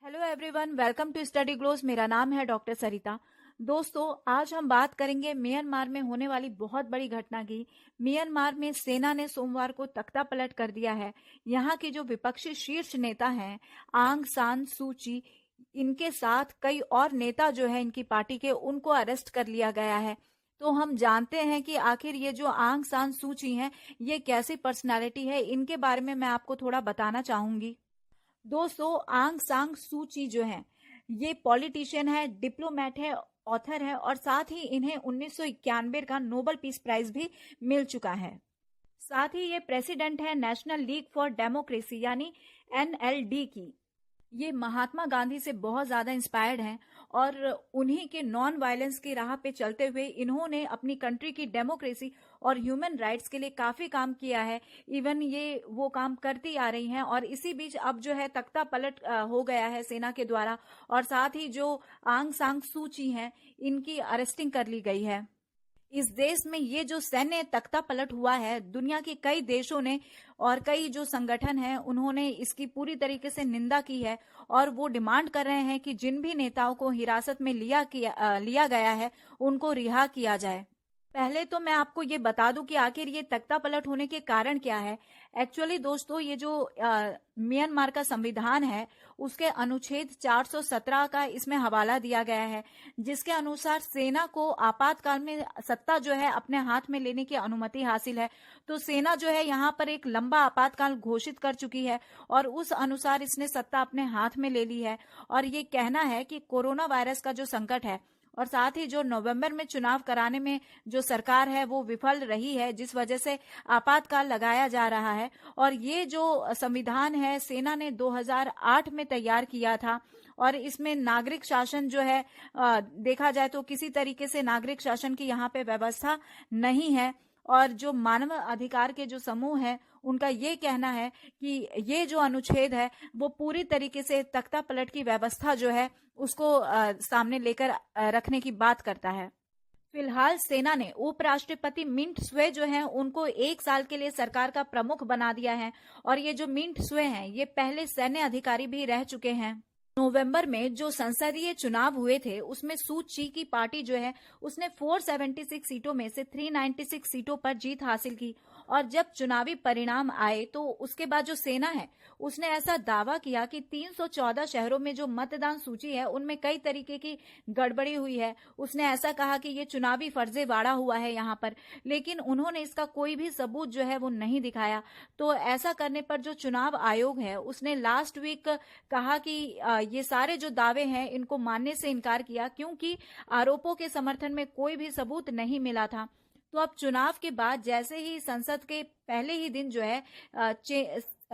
Hello everyone, welcome to study gloss. मेरा नाम है डॉक्टर सरिता। दोस्तों, आज हम बात करेंगे म्यांमार में होने वाली बहुत बड़ी घटना की। म्यांमार में सेना ने सोमवार को तख्ता पलट कर दिया है। यहाँ की जो विपक्षी शीर्ष नेता हैं आंग सान सू ची, इनके साथ कई और नेता जो है इनकी पार्टी के, उनको अरेस्ट कर लिया गया है। तो हम जानते हैं कि आखिर ये जो आंग सान सू ची हैं, ये कैसी पर्सनालिटी है, इनके बारे में मैं आपको थोड़ा बताना चाहूंगी। दोस्तों, आंग सांग सू ची जो है ये पॉलिटिशियन है, डिप्लोमेट है, ऑथर है और साथ ही इन्हें 1991 का नोबेल पीस प्राइज भी मिल चुका है। साथ ही ये प्रेसिडेंट है नेशनल लीग फॉर डेमोक्रेसी यानी एनएलडी की। ये महात्मा गांधी से बहुत ज्यादा इंस्पायर्ड हैं और उन्हीं के नॉन वायलेंस की राह पे चलते हुए इन्होंने अपनी कंट्री की डेमोक्रेसी और ह्यूमन राइट्स के लिए काफी काम किया है। इवन ये वो काम करती आ रही हैं और इसी बीच अब जो है तख्ता पलट हो गया है सेना के द्वारा और साथ ही जो आंग सांग सू ची हैं इनकी अरेस्टिंग कर ली गई है। इस देश में ये जो सैन्य तख्ता पलट हुआ है, दुनिया के कई देशों ने और कई जो संगठन हैं उन्होंने इसकी पूरी तरीके से निंदा की है और वो डिमांड कर रहे हैं कि जिन भी नेताओं को हिरासत में लिया गया है उनको रिहा किया जाए। पहले तो मैं आपको ये बता दूं कि आखिर ये तख्ता पलट होने के कारण क्या है। एक्चुअली दोस्तों, ये जो म्यांमार का संविधान है उसके अनुच्छेद 417 का इसमें हवाला दिया गया है, जिसके अनुसार सेना को आपातकाल में सत्ता जो है अपने हाथ में लेने की अनुमति हासिल है। तो सेना जो है यहाँ पर एक लंबा आपातकाल घोषित कर चुकी है और उस अनुसार इसने सत्ता अपने हाथ में ले ली है और ये कहना है कि कोरोना वायरस का जो संकट है और साथ ही जो नवंबर में चुनाव कराने में जो सरकार है वो विफल रही है, जिस वजह से आपातकाल लगाया जा रहा है। और ये जो संविधान है सेना ने 2008 में तैयार किया था और इसमें नागरिक शासन जो है देखा जाए तो किसी तरीके से नागरिक शासन की यहाँ पे व्यवस्था नहीं है। और जो मानव अधिकार के जो समूह है उनका ये कहना है कि ये जो अनुच्छेद है वो पूरी तरीके से तख्ता पलट की व्यवस्था जो है उसको सामने लेकर रखने की बात करता है। फिलहाल सेना ने उपराष्ट्रपति मिंट स्वे जो हैं उनको 1 साल के लिए सरकार का प्रमुख बना दिया है और ये जो मिंट स्वे हैं ये पहले सैन्य अधिकारी भी रह चुके हैं। नवंबर में जो संसदीय चुनाव हुए थे उसमें सू ची की पार्टी जो है उसने 476 सीटों में से 396 सीटों पर जीत हासिल की और जब चुनावी परिणाम आए तो उसके बाद जो सेना है उसने ऐसा दावा किया कि 314 शहरों में जो मतदान सूची है उनमें कई तरीके की गड़बड़ी हुई है। उसने ऐसा कहा कि ये चुनावी फर्जीवाड़ा हुआ है यहाँ पर, लेकिन उन्होंने इसका कोई भी सबूत जो है वो नहीं दिखाया। तो ऐसा करने पर जो चुनाव आयोग है उसने लास्ट वीक कहा कि ये सारे जो दावे हैं इनको मानने से इनकार किया क्योंकि आरोपों के समर्थन में कोई भी सबूत नहीं मिला था। तो अब चुनाव के बाद जैसे ही संसद के पहले ही दिन जो है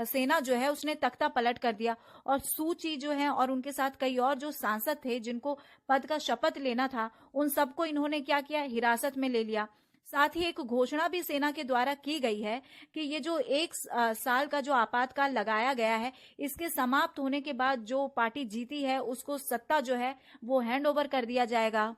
सेना जो है उसने तख्ता पलट कर दिया और सू ची जो है और उनके साथ कई और जो सांसद थे जिनको पद का शपथ लेना था उन सबको इन्होंने क्या किया, हिरासत में ले लिया। साथ ही एक घोषणा भी सेना के द्वारा की गई है कि ये जो 1 साल का जो आपातकाल लगाया गया है इसके समाप्त होने के बाद जो पार्टी जीती है उसको सत्ता जो है वो हैंड ओवर कर दिया जाएगा।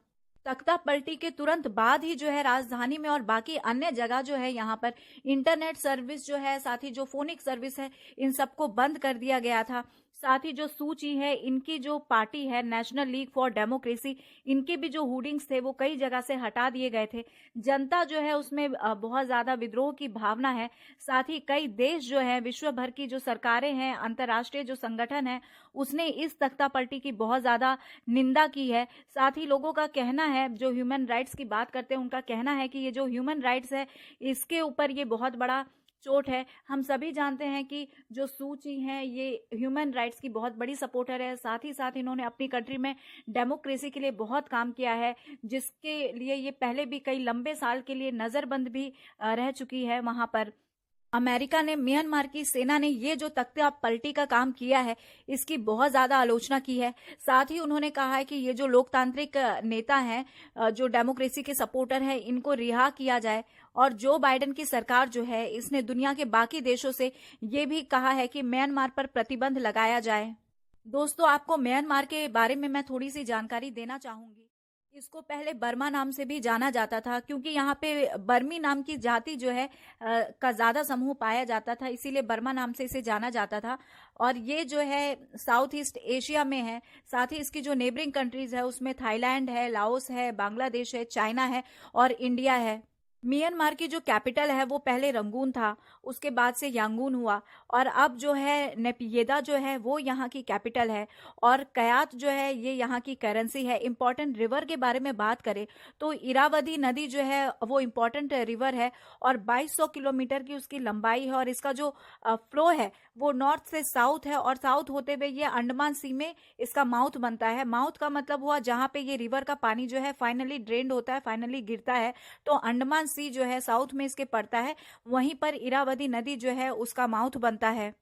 तख्ता पलटी के तुरंत बाद ही जो है राजधानी में और बाकी अन्य जगह जो है यहाँ पर इंटरनेट सर्विस जो है, साथ ही जो फोनिक सर्विस है, इन सबको बंद कर दिया गया था। साथ ही जो सू ची है इनकी जो पार्टी है नेशनल लीग फॉर डेमोक्रेसी, इनके भी जो होर्डिंग्स थे वो कई जगह से हटा दिए गए थे। जनता जो है उसमें बहुत ज्यादा विद्रोह की भावना है। साथ ही कई देश जो है, विश्व भर की जो सरकारें हैं, अंतर्राष्ट्रीय जो संगठन है, उसने इस तख्ता पलटी की बहुत ज्यादा निंदा की है। साथ ही लोगों का कहना है, जो ह्यूमन राइट्स की बात करते हैं उनका कहना है कि ये जो ह्यूमन राइट्स है इसके ऊपर ये बहुत बड़ा चोट है। हम सभी जानते हैं कि जो सू ची हैं ये ह्यूमन राइट्स की बहुत बड़ी सपोर्टर है। साथ ही साथ इन्होंने अपनी कंट्री में डेमोक्रेसी के लिए बहुत काम किया है, जिसके लिए ये पहले भी कई लंबे साल के लिए नजरबंद भी रह चुकी है वहां पर। अमेरिका ने, म्यांमार की सेना ने ये जो तख्ता पलटी का काम किया है इसकी बहुत ज्यादा आलोचना की है। साथ ही उन्होंने कहा है कि ये जो लोकतांत्रिक नेता हैं, जो डेमोक्रेसी के सपोर्टर हैं, इनको रिहा किया जाए। और जो बाइडेन की सरकार जो है इसने दुनिया के बाकी देशों से ये भी कहा है कि म्यांमार पर प्रतिबंध लगाया जाए। दोस्तों, आपको म्यांमार के बारे में मैं थोड़ी सी जानकारी देना चाहूंगी। इसको पहले बर्मा नाम से भी जाना जाता था, क्योंकि यहाँ पे बर्मी नाम की जाति जो है का ज्यादा समूह पाया जाता था, इसीलिए बर्मा नाम से इसे जाना जाता था। और ये जो है साउथ ईस्ट एशिया में है। साथ ही इसकी जो नेबरिंग कंट्रीज है उसमें थाईलैंड है, लाओस है, बांग्लादेश है, चाइना है और इंडिया है। म्यांमार की जो कैपिटल है वो पहले रंगून था, उसके बाद से यांगून हुआ, और अब जो है नेपियेदा जो है वो यहाँ की कैपिटल है। और कयात जो है ये यहाँ की करेंसी है। इंपॉर्टेंट रिवर के बारे में बात करें तो इरावदी नदी जो है वो इंपॉर्टेंट रिवर है, और 2200 किलोमीटर की उसकी लंबाई है, और इसका जो फ्लो है वो नॉर्थ से साउथ है, और साउथ होते हुए ये अंडमान सी में इसका माउथ बनता है। माउथ का मतलब हुआ जहाँ पे ये रिवर का पानी जो है फाइनली ड्रेन्ड होता है, फाइनली गिरता है, तो अंडमान सी जो है साउथ में इसके पड़ता है, वहीं पर इरावदी नदी जो है उसका माउथ बनता है।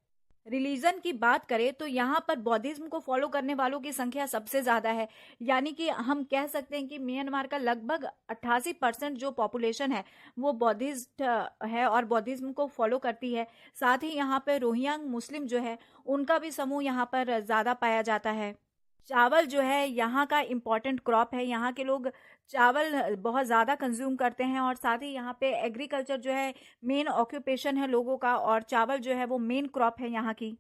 रिलीजन की बात करें तो यहाँ पर बौद्धिज्म को फॉलो करने वालों की संख्या सबसे ज्यादा है, यानी कि हम कह सकते हैं कि म्यांमार का लगभग 88% जो पॉपुलेशन है वो बौद्धिस्ट है और बौद्धिज्म को फॉलो करती है। साथ ही यहाँ पर रोहिंग्या मुस्लिम जो है उनका भी समूह यहाँ पर ज्यादा पाया जाता है। चावल जो है यहाँ का इम्पॉर्टेंट क्रॉप है। यहाँ के लोग चावल बहुत ज़्यादा कंज्यूम करते हैं, और साथ ही यहाँ पे एग्रीकल्चर जो है मेन ऑक्यूपेशन है लोगों का, और चावल जो है वो मेन क्रॉप है यहाँ की।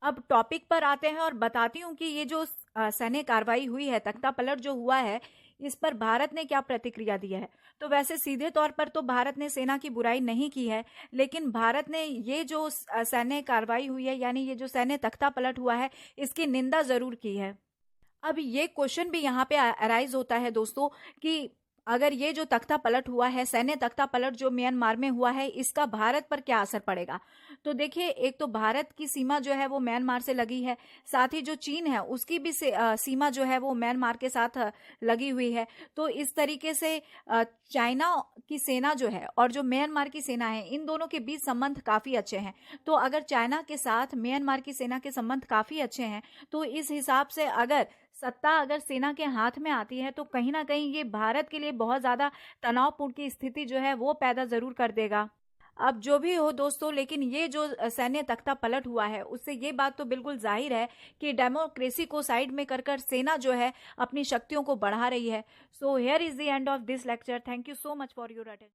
अब टॉपिक पर आते हैं और बताती हूँ कि ये जो सैन्य कार्रवाई हुई है, तख्ता पलट जो हुआ है, इस पर भारत ने क्या प्रतिक्रिया दी है। तो वैसे सीधे तौर पर तो भारत ने सेना की बुराई नहीं की है, लेकिन भारत ने ये जो सैन्य कार्रवाई हुई है, यानी ये जो सैन्य तख्ता पलट हुआ है, इसकी निंदा जरूर की है। अब ये क्वेश्चन भी यहाँ पे अराइज होता है दोस्तों कि अगर ये जो तख्ता पलट हुआ है, सैन्य तख्ता पलट जो म्यांमार में हुआ है, इसका भारत पर क्या असर पड़ेगा। तो देखिए, एक तो भारत की सीमा जो है वो म्यांमार से लगी है, साथ ही जो चीन है उसकी भी सीमा जो है वो म्यांमार के साथ लगी हुई है। तो इस तरीके से चाइना की सेना जो है और जो म्यांमार की सेना है, इन दोनों के बीच संबंध काफी अच्छे हैं। तो अगर चाइना के साथ म्यांमार की सेना के संबंध काफी अच्छे हैं, तो इस हिसाब से अगर सत्ता अगर सेना के हाथ में आती है तो कहीं ना कहीं ये भारत के लिए बहुत ज्यादा तनावपूर्ण की स्थिति जो है वो पैदा जरूर कर देगा। अब जो भी हो दोस्तों, लेकिन ये जो सैन्य तख्ता पलट हुआ है उससे ये बात तो बिल्कुल जाहिर है कि डेमोक्रेसी को साइड में कर सेना जो है अपनी शक्तियों को बढ़ा रही है। So here is the end of this lecture. Thank you so much for your attention.